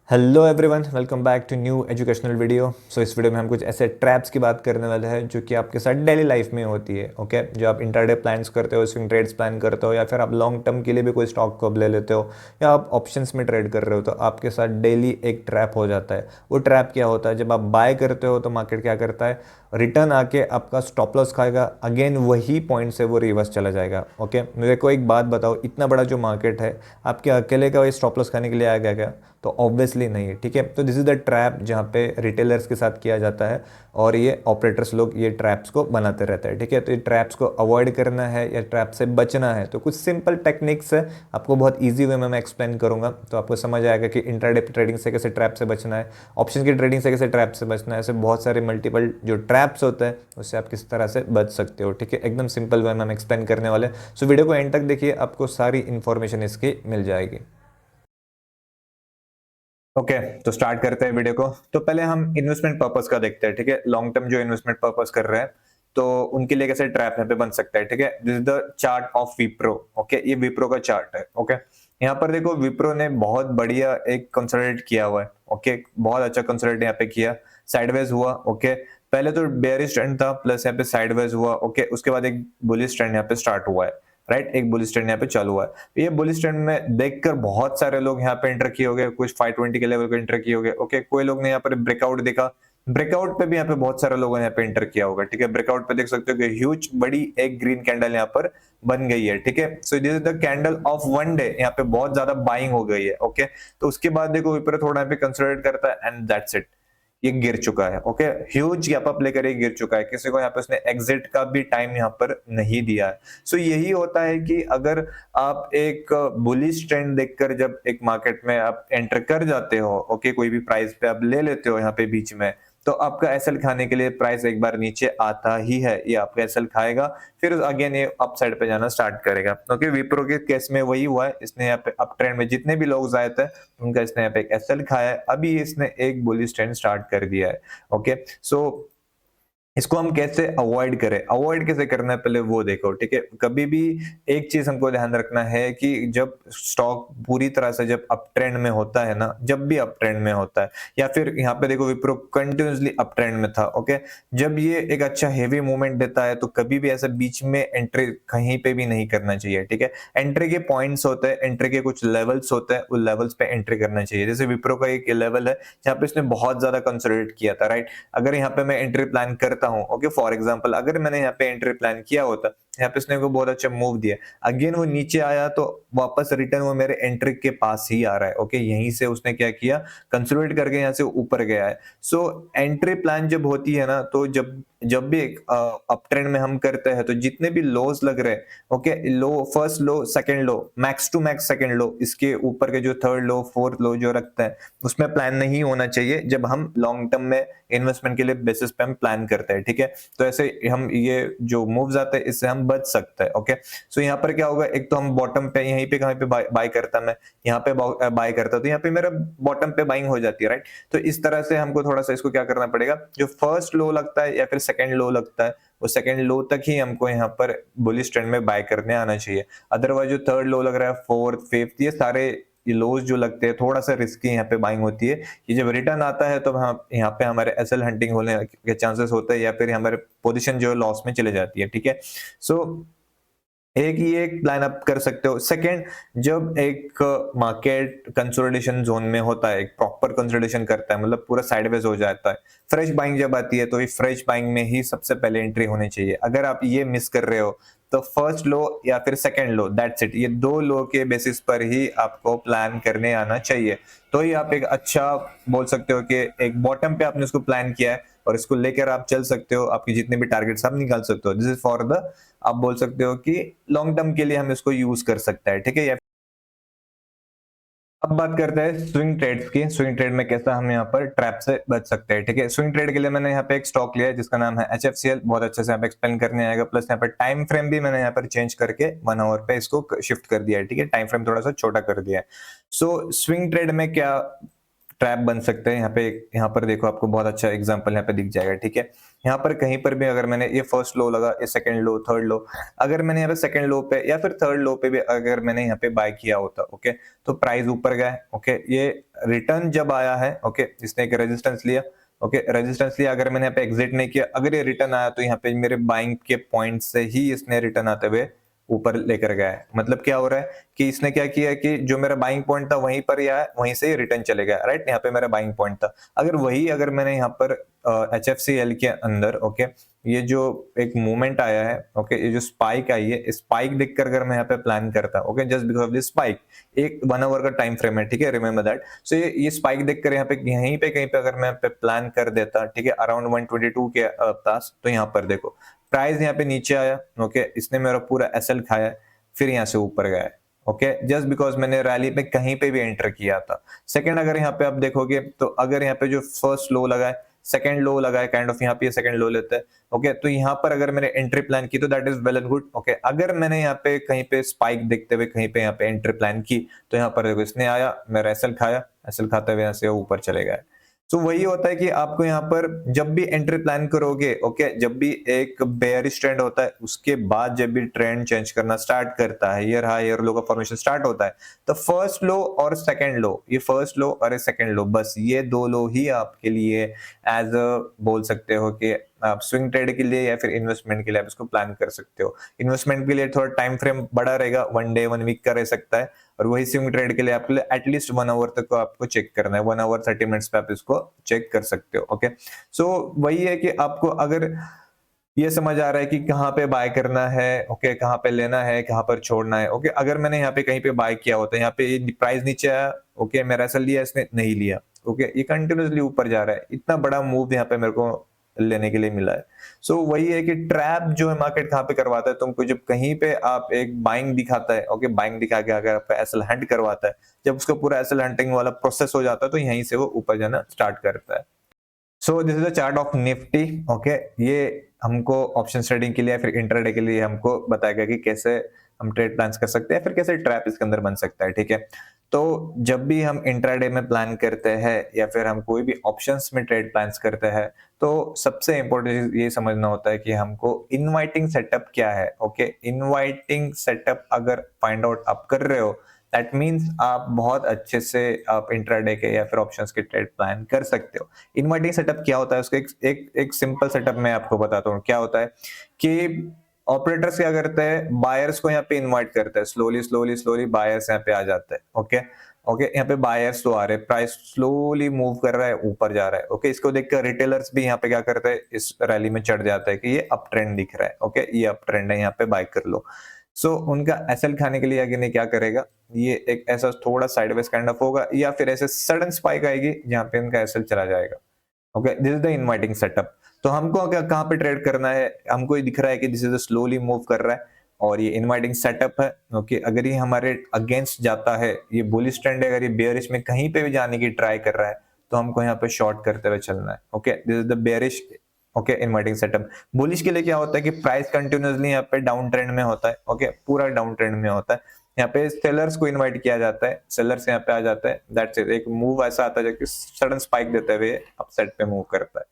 Hello everyone, welcome back to new educational video. इस वीडियो में हम कुछ ऐसे ट्रैप्स की बात करने वाले हैं जो कि आपके साथ डेली लाइफ में होती है। ओके, जो आप इंटरडे प्लान्स करते हो, स्विंग ट्रेड्स प्लान करते हो, या फिर आप लॉन्ग टर्म के लिए भी कोई स्टॉक को अब ले लेते हो, या आप ऑप्शंस में ट्रेड कर रहे हो, तो आपके साथ डेली एक ट्रैप हो जाता है। वो ट्रैप क्या होता है? जब आप बाय करते हो तो मार्केट क्या करता है? रिटर्न आके आपका स्टॉप लॉस खाएगा, अगेन वही पॉइंट से वो रिवर्स चला जाएगा। ओके, मेरे को एक बात बताओ, इतना बड़ा जो मार्केट है, आपके अकेले का वही स्टॉप लॉस खाने के लिए आएगा क्या? तो ऑब्वियसली नहीं है। ठीक है, तो दिस इज द ट्रैप जहाँ पे रिटेलर्स के साथ किया जाता है, और ये ऑपरेटर्स लोग ये ट्रैप्स को बनाते रहते हैं। ठीक है, तो ये ट्रैप्स को अवॉइड करना है या ट्रैप से बचना है तो कुछ सिंपल टेक्निक्स है, आपको बहुत ईजी वे में मैं एक्सप्लेन करूंगा, तो आपको समझ आएगा कि इंट्राडे ट्रेडिंग से कैसे ट्रैप से बचना है, ऑप्शन की ट्रेडिंग से कैसे ट्रैप से बचना है। ऐसे बहुत सारे मल्टीपल जो ट्रैप्स होते हैं उससे आप किस तरह से बच सकते हो। ठीक है, एकदम सिंपल वे में हम एक्सप्लेन करने वाले। सो वीडियो को एंड तक देखिए, आपको सारी इन्फॉर्मेशन इसकी मिल जाएगी। ओके, तो स्टार्ट करते हैं वीडियो को। तो पहले हम इन्वेस्टमेंट पर्पस का देखते हैं। ठीक है, लॉन्ग टर्म जो इन्वेस्टमेंट पर्पस कर रहे हैं तो उनके लिए कैसे ट्रैप यहाँ पे बन सकता है। ठीक है, this is the chart of Wipro. Okay, ये विप्रो का चार्ट है। ओके, यहाँ पर देखो विप्रो ने बहुत बढ़िया एक कंसोलिडेट किया हुआ है। ओके, बहुत अच्छा कंसोलिडेट यहाँ पे किया, साइडवेज हुआ। ओके, पहले तो बेयरिश ट्रेंड था, प्लस यहाँ पे साइडवेज हुआ। ओके, उसके बाद एक बुलिश ट्रेंड यहाँ पे स्टार्ट हुआ है। राइट, एक बुलिश ट्रेंड यहाँ पे चालू हुआ है। ये बुलिश ट्रेंड में देखकर बहुत सारे लोग यहाँ पे एंटर किए होंगे, कुछ 520 के लेवल पे एंटर किए होंगे। ओके, कोई लोग ने यहाँ पर ब्रेकआउट देखा, ब्रेकआउट पे भी यहाँ पे बहुत सारे लोगों ने यहाँ पे एंटर किया होगा। ठीक है, ब्रेकआउट पे देख सकते हो कि ह्यूज बड़ी एक ग्रीन कैंडल यहाँ पर बन गई है। ठीक है, so this is the candle of one day, यहाँ पे बहुत ज्यादा बाइंग हो गई है। ओके, तो उसके बाद देखो ऊपर थोड़ा यहाँ पे कंसोलिडेट करता है एंड दैट्स इट, ये गिर चुका है। ओके, ह्यूज गैप अप लेकर ये गिर चुका है, किसी को यहाँ पे उसने एग्जिट का भी टाइम यहाँ पर नहीं दिया है। सो यही होता है कि अगर आप एक बुलिश ट्रेंड देखकर जब एक मार्केट में आप एंटर कर जाते हो, ओके, कोई भी प्राइस पे आप ले लेते हो यहाँ पे बीच में, तो आपका एसएल खाने के लिए प्राइस एक बार नीचे आता ही है, ये आपका एसएल खाएगा, फिर अगेन ये अप साइड पे जाना स्टार्ट करेगा। ओके, विप्रो के केस में वही हुआ है, इसने यहाँ पे अप ट्रेंड में जितने भी लोग आए थे उनका इसने यहाँ पे एक एसएल खाया है, अभी इसने एक बुलिश ट्रेंड स्टार्ट कर दिया है। ओके, सो इसको हम कैसे अवॉइड करें, अवॉइड कैसे करना है पहले वो देखो। ठीक है, कभी भी एक चीज हमको ध्यान रखना है कि जब स्टॉक पूरी तरह से जब अप ट्रेंड में होता है ना, जब भी अप ट्रेंड में होता है, या फिर यहाँ पे देखो विप्रो कंटिन्यूसली अप ट्रेंड में था। ओके, जब ये एक अच्छा हेवी मूवमेंट देता है तो कभी भी ऐसा बीच में एंट्री कहीं पे भी नहीं करना चाहिए। ठीक है, एंट्री के पॉइंट्स होते हैं, एंट्री के कुछ लेवल्स होते हैं, उन लेवल्स पे एंट्री करना चाहिए। जैसे विप्रो का एक लेवल है जहाँ पे इसने बहुत ज्यादा कंसोलिडेट किया था। राइट, अगर यहाँ पे मैं एंट्री प्लान करता हूँ, ओके, फॉर एग्जांपल अगर मैंने यहाँ पे एंट्री प्लान किया होता, यहाँ पे इसने को बहुत अच्छा मूव दिया, अगेन वो नीचे आया तो वापस रिटर्न वो मेरे एंट्री के पास ही आ रहा है। ओके, यहीं से उसने क्या किया, कंसोलिडेट करके यहाँ से ऊपर गया है। सो एंट्री प्लान जब होती है ना, तो जब जब भी एक अप ट्रेंड में हम करते हैं तो जितने भी लोज लग रहे हैं, ओके, लो, first law, second law, max to max second law, इसके ऊपर के जो थर्ड लो, फोर्थ लो जो रखते हैं, उसमें प्लान नहीं होना चाहिए जब हम लॉन्ग टर्म में इन्वेस्टमेंट के लिए बेसिस पे हम प्लान करते हैं। ठीक है, तो ऐसे हम ये जो मूव्स आते हैं इससे हम बच सकते हैं। ओके, सो यहाँ पर क्या होगा, एक तो हम बॉटम पे यहीं पे कहीं पे बाय करता, मैं यहाँ पे बाय करता तो यहाँ पे मेरा बॉटम पे बाइंग हो जाती है। राइट, तो इस तरह से हमको थोड़ा सा इसको क्या करना पड़ेगा, जो फर्स्ट लो लगता है या फिर सेकंड लो लगता है, वो सेकंड लो तक ही हमको यहाँ पर बुलिश ट्रेंड में बाय करने आना चाहिए। अदरवाइज जो थर्ड लो लग रहा है, फोर्थ, फिफ्थ, ये सारे ये लोज जो लगते हैं थोड़ा सा रिस्की यहाँ पे बाइंग होती है। कि जब रिटर्न आता है तो हम यहाँ पे हमारे एसएल हंटिंग होने के चांसेस होते हैं, या फिर हमारे पोजीशन जो है लॉस में चले जाती है। ठीक है, सो एक ये एक प्लान आप कर सकते हो। सेकंड, जब एक मार्केट कंसोलिडेशन जोन में होता है, एक प्रॉपर कंसोलिडेशन करता है, मतलब पूरा साइडवेज हो जाता है, फ्रेश बाइंग जब आती है तो ये फ्रेश बाइंग में ही सबसे पहले एंट्री होनी चाहिए। अगर आप ये मिस कर रहे हो तो फर्स्ट लो या फिर सेकंड लो, दैट्स इट, ये दो लो के बेसिस पर ही आपको प्लान करने आना चाहिए। तो ही आप एक अच्छा बोल सकते हो कि एक बॉटम पे आपने उसको प्लान किया है और इसको लेकर आप चल सकते हो, आपकी जितने भी टारगेट्स आप निकाल सकते हो। दिस इज फॉर द, आप बोल सकते हो कि लॉन्ग टर्म के लिए हम इसको यूज कर सकते हैं। ठीक है, अब बात करते हैं स्विंग ट्रेड्स की। स्विंग ट्रेड में कैसा हम यहाँ पर ट्रैप से बच सकते हैं। ठीक है, स्विंग ट्रेड के लिए मैंने यहाँ पे एक स्टॉक लिया है जिसका नाम है HFCL, बहुत अच्छे से यहाँ पे एक्सप्लेन करने आएगा, प्लस यहाँ पर टाइम फ्रेम भी मैंने यहाँ पर चेंज करके 1 आवर पे इसको शिफ्ट कर दिया है। ठीक है, टाइम फ्रेम थोड़ा सा छोटा कर दिया है। सो स्विंग ट्रेड में क्या ट्रैप बन सकते हैं, यहाँ पे यहाँ पर देखो आपको बहुत अच्छा एग्जांपल यहाँ पे दिख जाएगा। ठीक है, यहाँ पर कहीं पर भी अगर मैंने ये फर्स्ट लो लगा, ये सेकंड लो, थर्ड लो, अगर मैंने यहाँ पे सेकंड लो पे या फिर थर्ड लो पे भी अगर मैंने यहाँ पे बाय किया होता, ओके, तो प्राइस ऊपर गया, ओके, ये रिटर्न जब आया है, ओके, इसने एक रेजिस्टेंस लिया, ओके, रेजिस्टेंस लिया, अगर मैंने यहाँ पे एग्जिट नहीं किया, अगर ये रिटर्न आया तो यहाँ पे मेरे बाइंग के पॉइंट से ही इसने रिटर्न आते हुए ऊपर लेकर गया है। मतलब क्या हो रहा है कि इसने क्या किया कि जो मेरा बाइंग पॉइंट था वहीं पर ही आया, वहीं से ही रिटर्न चले गया, राइट, यहाँ पे मेरा बाइंग पॉइंट था। अगर मैंने यहाँ पर HFCL के अंदर, ओके, ये जो एक मूवमेंट आया है, ओके, ये जो स्पाइक आई है, स्पाइक देखकर अगर मैं यहाँ पे प्लान करता, okay, just because of this spike, एक 1 आवर का टाइम फ्रेम है, ठीक है, रिमेंबर दैट। सो ये स्पाइक देखकर यहाँ पे यहीं पे कहीं पे अगर मैं पे प्लान कर देता, ठीक है, अराउंड 122 के पास, तो यहाँ पर देखो प्राइस यहाँ पे नीचे आया, ओके, इसने मेरा पूरा एसएल खाया, फिर यहाँ से ऊपर गया है, ओके, जस्ट बिकॉज मैंने रैली पे कहीं पे भी एंटर किया था। सेकंड, अगर यहाँ पे आप देखोगे तो अगर यहाँ पे जो फर्स्ट लो लगा है, सेकंड लो लगा है, काइंड ऑफ यहाँ पे सेकंड लो लेते हैं, ओके, तो यहाँ पर अगर मैंने एंट्री प्लान की तो that is well and good, okay. अगर मैंने यहाँ पे कहीं पे स्पाइक देखते हुए कहीं पे यहाँ पे एंट्री प्लान की तो यहाँ पर देखो इसने आया, मेरा एसएल खाया, एसएल खाते हुए यहाँ से ऊपर चले गए। तो वही होता है कि आपको यहाँ पर जब भी एंट्री प्लान करोगे, ओके, जब भी एक बेयरिश ट्रेंड होता है उसके बाद जब भी ट्रेंड चेंज करना स्टार्ट करता है, ईयर हाई ईयर लो का फॉर्मेशन स्टार्ट होता है, तो फर्स्ट लो और सेकंड लो, ये फर्स्ट लो और सेकंड लो, बस ये दो लो ही आपके लिए एज अ बोल सकते हो कि आप स्विंग ट्रेड के लिए या फिर इन्वेस्टमेंट के लिए आप इसको प्लान कर सकते हो। इन्वेस्टमेंट के लिए थोड़ा टाइम फ्रेम बड़ा रहेगा, 1 डे 1 वीक का रह सकता है, और वही स्विंग ट्रेड के लिए आपके लिए एटलीस्ट 1 आवर तक को आपको चेक करना है, 1 आवर 30 मिनट्स पे आप इसको चेक कर सकते हो, ओके। सो वही है कि आपको अगर ये समझ आ रहा है कि कहाँ पे बाय करना है, ओके, कहाँ पे लेना है, कहाँ पर छोड़ना है, ओके। अगर मैंने यहाँ पे कहीं पे बाय किया होता है, यहाँ पे प्राइस नीचे आया, ओके, मेरा ऐसा लिया, इसने नहीं लिया, ओके, ये कंटिन्यूसली ऊपर जा रहा है, इतना बड़ा मूव यहाँ पे मेरे को लेने के लिए मिला है। सो वही है कि ट्रैप जो है मार्केट कहाँ पे करवाता है तुमको, जब कहीं पे आप एक बाइंग दिखाता है, ओके, बाइंग दिखा के अगर आपका एसएल हंट करवाता है, जब उसका पूरा एसएल हंटिंग वाला प्रोसेस हो जाता है तो यहीं से वो ऊपर जाना स्टार्ट करता है। So this is the chart of Nifty, okay. ये हमको ऑप्शन ट्रेडिंग के लिए फिर इंट्राडे के लिए हमको बताएगा कि कैसे हम ट्रेड प्लान कर सकते हैं, फिर कैसे ट्रैप इसके अंदर बन सकता है, ठीक है। तो जब भी हम इंट्राडे में प्लान करते हैं या फिर हम कोई भी ऑप्शंस में ट्रेड प्लान्स करते हैं, तो सबसे इंपॉर्टेंट ये समझना होता है कि हमको इनवाइटिंग सेटअप क्या है, ओके। इनवाइटिंग सेटअप अगर फाइंड आउट आप कर रहे हो, दैट मीन्स आप बहुत अच्छे से आप इंट्राडे के या फिर ऑप्शंस के ट्रेड प्लान कर सकते हो। इनवाइटिंग सेटअप क्या होता है, उसका एक सिंपल सेटअप मैं आपको बताता हूँ क्या होता है कि ऑपरेटर्स क्या करते हैं, बायर्स को यहाँ पे इनवाइट करते हैं, स्लोली स्लोली स्लोली बायर्स यहाँ पे आ जाते हैं, ओके, ओके, यहाँ पे बायर्स तो आ रहे हैं, प्राइस स्लोली मूव कर रहा है, ऊपर जा रहा है, ओके। इसको देखकर रिटेलर्स भी यहाँ पे क्या करते हैं, इस रैली में चढ़ जाता है कि ये अप ट्रेंड दिख रहा है, ओके, ये अप ट्रेंड है, यहाँ पे बाय कर लो। सो उनका एसएल खाने के लिए आगे नहीं क्या करेगा, ये एक ऐसा थोड़ा साइडवेज काइंड ऑफ होगा या फिर ऐसे सडन स्पाइक आएगी जहां पे इनका एसएल चला जाएगा, okay. This is the inviting setup. तो हमको क्या कहां पे ट्रेड करना है, हमको ये दिख रहा है कि दिस इज स्लोली मूव कर रहा है और ये इनवाइटिंग सेटअप है, ओके। अगर ये हमारे अगेंस्ट जाता है, ये बुलिश ट्रेंड है, अगर ये बेयरिश में कहीं पे भी जाने की ट्राई कर रहा है तो हमको यहाँ पे शॉर्ट करते हुए चलना है, okay. This is the bearish, okay, inviting setup. Bullish के लिए क्या होता है कि प्राइस कंटिन्यूअसली यहाँ पे डाउन ट्रेंड में होता है, ओके, पूरा डाउन ट्रेंड में होता है, यहाँ पे सेलर्स को इनवाइट किया जाता है, सेलर्स यहाँ पे आ जाते हैं, दैट्स इट। एक मूव ऐसा आता है जो कि सडन स्पाइक देते हुए अपसाइड पे मूव करता है।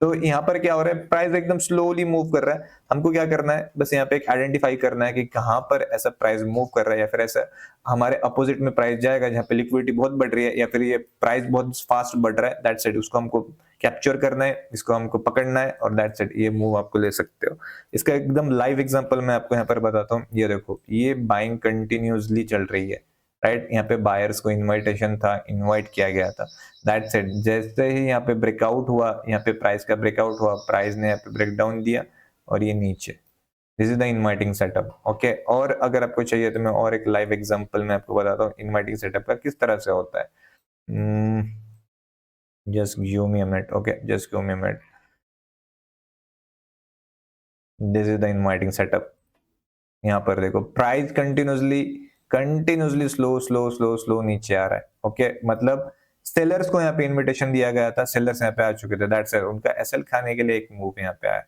तो यहाँ पर क्या हो रहा है, प्राइस एकदम स्लोली मूव कर रहा है, हमको क्या करना है, बस यहाँ पे एक आइडेंटिफाई करना है कि कहाँ पर ऐसा प्राइस मूव कर रहा है या फिर ऐसा हमारे अपोजिट में प्राइस जाएगा जहाँ पे लिक्विडिटी बहुत बढ़ रही है या फिर ये प्राइस बहुत फास्ट बढ़ रहा है, दैट्स इट। उसको हमको कैप्चर करना है, इसको हमको पकड़ना है और दैट्स इट, ये मूव आपको ले सकते हो। इसका एकदम लाइव एग्जांपल मैं आपको यहाँ पर बताता हूँ, ये देखो, ये बाइंग कंटिन्यूअसली चल रही है, राइट। यहाँ पे बायर्स को इनविटेशन था, इनवाइट किया गया था, दैट्स इट। जैसे ही यहाँ पे ब्रेकआउट हुआ, यहाँ पे प्राइस का ब्रेकआउट हुआ, प्राइस ने यहाँ पे ब्रेकडाउन दिया और ये नीचे, this is the inviting setup, okay. और अगर आपको चाहिए तो मैं और एक लाइव एग्जांपल में आपको बताता हूँ इनवाइटिंग सेटअप का किस तरह से होता है। Just give me a minute, okay, just give me a minute. This is the inviting setup. यहाँ पर देखो price continuously slow slow slow slow नीचे आ रहा है, ओके। मतलब सेलर्स को यहाँ पे इनविटेशन दिया गया था, सेलर्स यहाँ पे आ चुके थे, दैट्स इट। उनका एसएल खाने के लिए एक मूव यहाँ पे आया।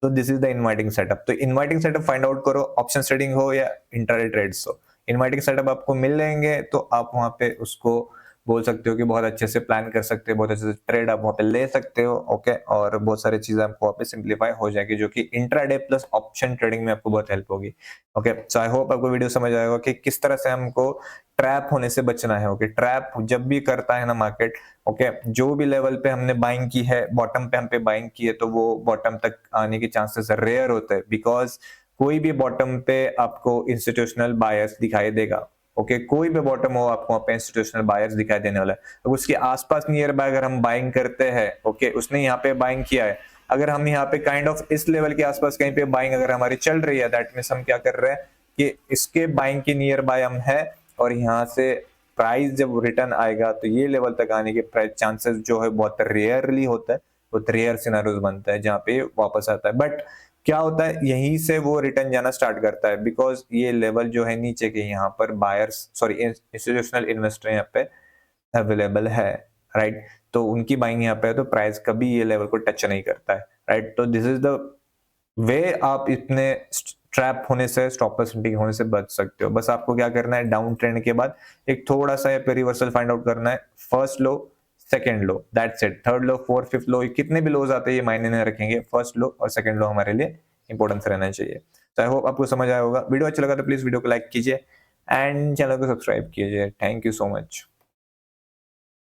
तो this is the inviting setup. तो इनवाइटिंग सेटअप फाइंड आउट करो, ऑप्शन ट्रेडिंग हो या इंट्राडे ट्रेड्स हो, इनवाइटिंग सेटअप आपको मिल जाएंगे तो आप वहां पे उसको बोल सकते हो कि बहुत अच्छे से प्लान कर सकते हो, बहुत अच्छे से ट्रेड आप वहाँ पे ले सकते हो। ओके, और बहुत सारी चीजें आपको वहाँ पे सिंप्लीफाई हो जाएगी, जो कि इंट्राडे प्लस ऑप्शन ट्रेडिंग में आपको बहुत हेल्प होगी। ओके, सो आई होप आपको वीडियो समझ आएगा कि किस तरह से हमको ट्रैप होने से बचना है। ओके, ट्रैप जब भी करता है ना मार्केट, ओके, जो भी लेवल पे हमने बाइंग की है, बॉटम पे हम पे बाइंग की है, तो वो बॉटम तक आने के चांसेस रेयर होते हैं, बिकॉज कोई भी बॉटम पे आपको इंस्टीट्यूशनल बायर्स दिखाई देगा। ओके, कोई भी बॉटम हो आपको वहाँ पे इंस्टीट्यूशनल बायर्स दिखाई देने वाला है। तो उसके आसपास नियर बाय अगर हम बाइंग करते हैं, ओके, उसने यहाँ पे बाइंग किया है, अगर हम यहाँ पे काइंड ऑफ इस लेवल के आसपास कहीं पे बाइंग अगर हमारी चल रही है, दैट मींस हम क्या कर रहे हैं कि इसके बाइंग के नियर बाय हम है, और यहाँ से प्राइस जब रिटर्न आएगा तो ये लेवल तक आने के प्राइस चांसेस जो है बहुत रेयरली होता है, बहुत रेयर सिनेरियोस बनता है जहाँ पे वापस आता है। बट क्या होता है, यहीं से वो रिटर्न जाना स्टार्ट करता है, बिकॉज ये लेवल जो है नीचे के, यहाँ पर बायर्स सॉरी इंस्टीट्यूशनल इन्वेस्टर यहाँ पे अवेलेबल है, राइट। तो उनकी बाइंग यहाँ पे है, तो प्राइस कभी ये लेवल को टच नहीं करता है, राइट। तो दिस इज द वे आप इतने ट्रैप होने से, स्टॉप लॉस हिटिंग होने से बच सकते हो। बस आपको क्या करना है, डाउन ट्रेंड के बाद एक थोड़ा सा यहाँ पे रिवर्सल फाइंड आउट करना है, first law, second law, that's it. Third law, fourth, fifth law, कितने भी लोज आते हैं ये मायने नहीं रखेंगे, फर्स्ट लो और सेकंड लो हमारे लिए इंपॉर्टेंस रहना चाहिए। तो आई होप आपको समझ आया होगा। वीडियो अच्छा लगा तो प्लीज वीडियो को लाइक कीजिए एंड चैनल को सब्सक्राइब कीजिए। Thank you so much.